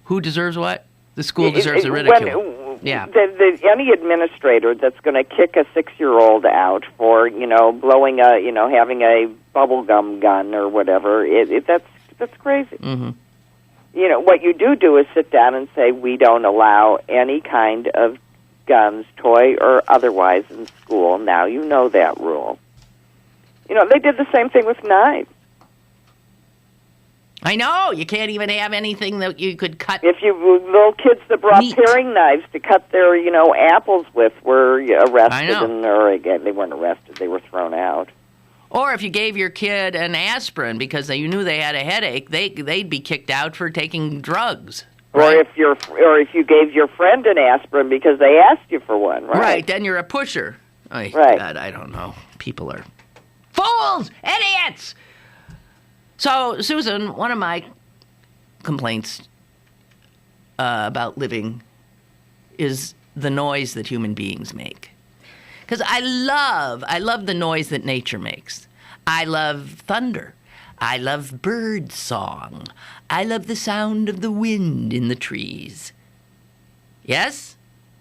Who deserves what? The school deserves the ridicule. Any administrator that's going to kick a 6-year-old out for blowing having a bubblegum gun or whatever, that's crazy. Mm-hmm. What you do is sit down and say, we don't allow any kind of guns, toy or otherwise, in school. Now you know that rule. They did the same thing with knives. I know. You can't even have anything that you could cut. If little kids that brought paring knives to cut their, apples with were arrested, they weren't arrested; they were thrown out. Or if you gave your kid an aspirin because you knew they had a headache, they'd be kicked out for taking drugs. Right? Or if you gave your friend an aspirin because they asked you for one, right? Right. Then you're a pusher. Right. God, I don't know. People are fools, idiots. So, Susan, one of my complaints about living is the noise that human beings make. Because I love the noise that nature makes. I love thunder. I love bird song. I love the sound of the wind in the trees. Yes?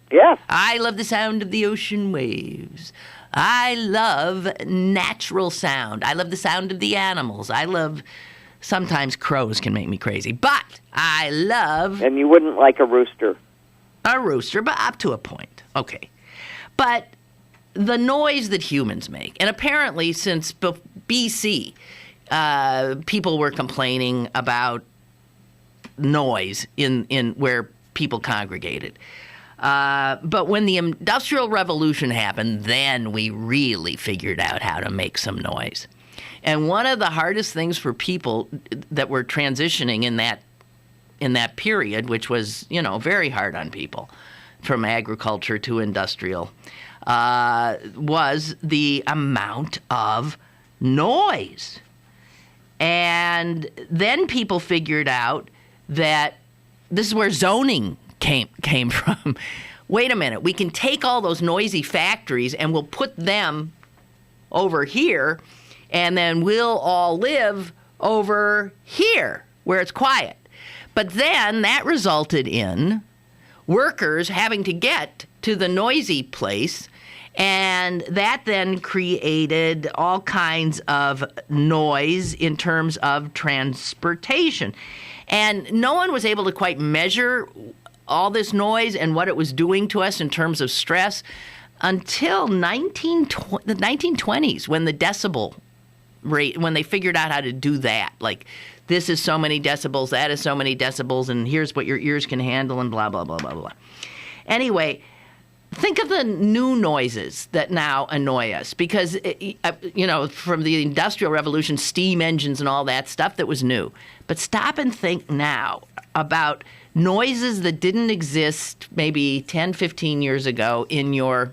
Yes. I love the sound of the ocean waves. I love natural sound. I love the sound of the animals. I love sometimes crows can make me crazy. But I love... And you wouldn't like a rooster. A rooster, but up to a point. Okay. But the noise that humans make, and apparently since BC, people were complaining about noise in where people congregated. But when the Industrial Revolution happened, then we really figured out how to make some noise. And one of the hardest things for people that were transitioning in that period, which was, very hard on people from agriculture to industrial, was the amount of noise. And then people figured out that this is where zoning came from. Wait a minute, we can take all those noisy factories and we'll put them over here, and then we'll all live over here where it's quiet. But then that resulted in workers having to get to the noisy place, and that then created all kinds of noise in terms of transportation. And no one was able to quite measure all this noise and what it was doing to us in terms of stress until the 1920s, when the decibel rate, when they figured out how to do that. Like, this is so many decibels, that is so many decibels, and here's what your ears can handle, and blah, blah, blah, blah, blah. Anyway, think of the new noises that now annoy us, because, from the Industrial Revolution, steam engines and all that stuff that was new. But stop and think now about noises that didn't exist maybe 10, 15 years ago in your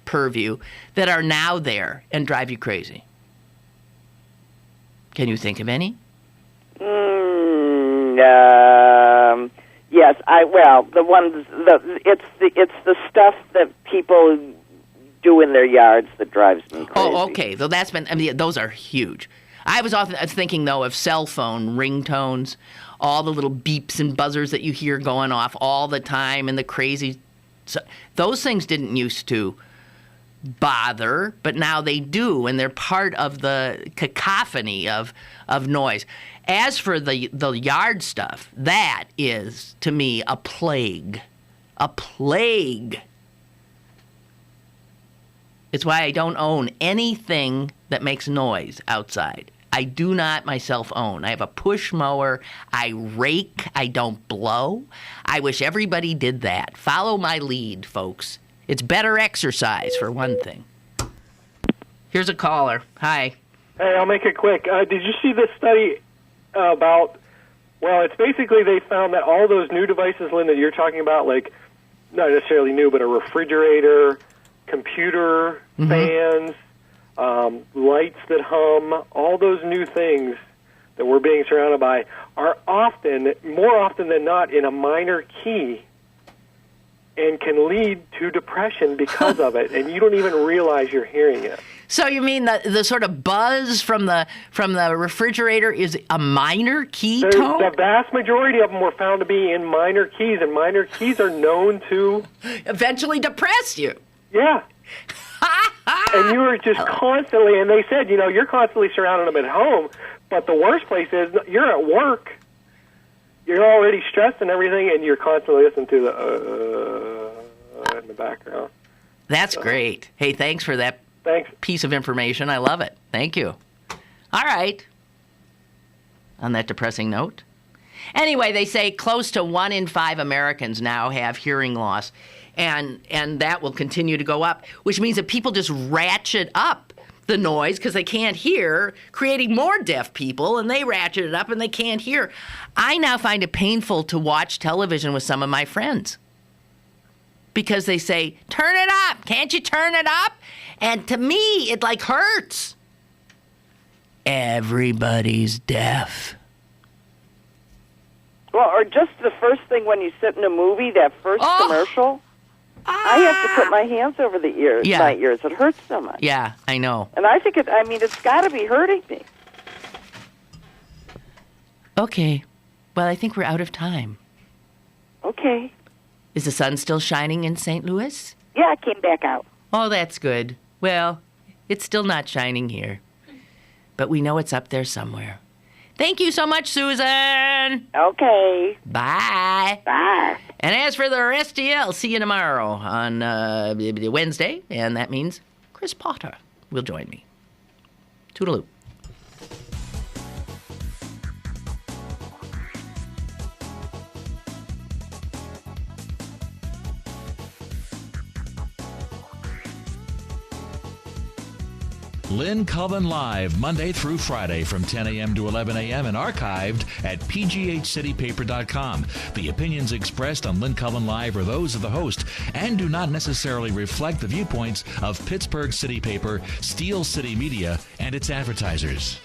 purview that are now there and drive you crazy. Can you think of any? Yes, the ones, it's the stuff that people do in their yards that drives me crazy. Oh, okay. So those are huge. I was often thinking, though, of cell phone ringtones, all the little beeps and buzzers that you hear going off all the time, and the crazy... So, those things didn't used to bother, but now they do, and they're part of the cacophony of noise. As for the yard stuff, that is, to me, a plague. A plague. It's why I don't own anything that makes noise outside. I do not myself own. I have a push mower. I rake. I don't blow. I wish everybody did that. Follow my lead, folks. It's better exercise, for one thing. Here's a caller. Hi. Hey, I'll make it quick. Did you see this study about, it's basically they found that all those new devices, Lynn, that you're talking about, like, not necessarily new, but a refrigerator, computer, fans, lights that hum, all those new things that we're being surrounded by are more often than not, in a minor key, and can lead to depression because of it, and you don't even realize you're hearing it. So you mean the sort of buzz from the refrigerator is a minor key tone? The vast majority of them were found to be in minor keys, and minor keys are known to eventually depress you. Yeah. And you were just constantly, and they said, you're constantly surrounding them at home, but the worst place is you're at work. You're already stressed and everything, and you're constantly listening to the in the background. That's great. Hey, thanks for that piece of information. I love it. Thank you. All right. On that depressing note. Anyway, they say close to 1 in 5 Americans now have hearing loss, and that will continue to go up, which means that people just ratchet up the noise because they can't hear, creating more deaf people, and they ratchet it up and they can't hear. I now find it painful to watch television with some of my friends because they say, turn it up. Can't you turn it up? And to me, it hurts. Everybody's deaf. Well, or just the first thing when you sit in a movie, that first commercial. I have to put my hands over my ears. It hurts so much. Yeah, I know. And I think it's got to be hurting me. Okay. Well, I think we're out of time. Okay. Is the sun still shining in St. Louis? Yeah, it came back out. Oh, that's good. Well, it's still not shining here. But we know it's up there somewhere. Thank you so much, Susan. Okay. Bye. Bye. And as for the rest of you, I'll see you tomorrow on Wednesday, and that means Chris Potter will join me. Toodaloo. Lynn Cullen Live, Monday through Friday from 10 a.m. to 11 a.m. and archived at pghcitypaper.com. The opinions expressed on Lynn Cullen Live are those of the host and do not necessarily reflect the viewpoints of Pittsburgh City Paper, Steel City Media, and its advertisers.